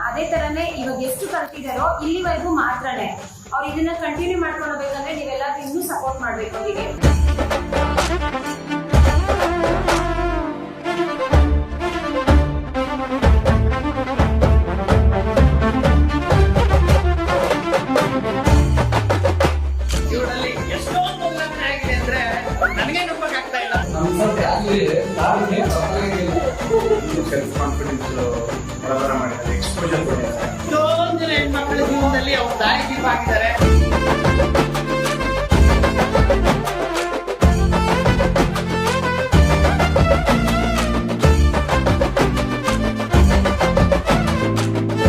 ಅದೇ ತರನೇ ಇವಾಗ ಎಷ್ಟು ಕಲ್ತಿದಾರೋ ಇಲ್ಲಿವರೆಗೂ ಮಾತ್ರನೇ ಅವ್ರು ಇದನ್ನ ಕಂಟಿನ್ಯೂ ಮಾಡ್ಕೊಳ್ಬೇಕಂದ್ರೆ ನೀವೆಲ್ಲರೂ ಇನ್ನೂ ಸಪೋರ್ಟ್ ಮಾಡ್ಬೇಕು ಅವರಿಗೆ. ಸೆಲ್ಫ್ ಕಾನ್ಫಿಡೆನ್ಸ್ ಬರಬರ ಮಾಡಿದ್ದಾರೆ, ಎಕ್ಸ್ಪೋಜರ್ ಕೊಟ್ಟಿದ್ದಾರೆ. ಎಷ್ಟೊಂದು ಜನ ಹೆಣ್ಮಕ್ಳ ಜೀವನದಲ್ಲಿ ಅವ್ರ ದಾರಿ ದೀಪ ಆಗಿದ್ದಾರೆ.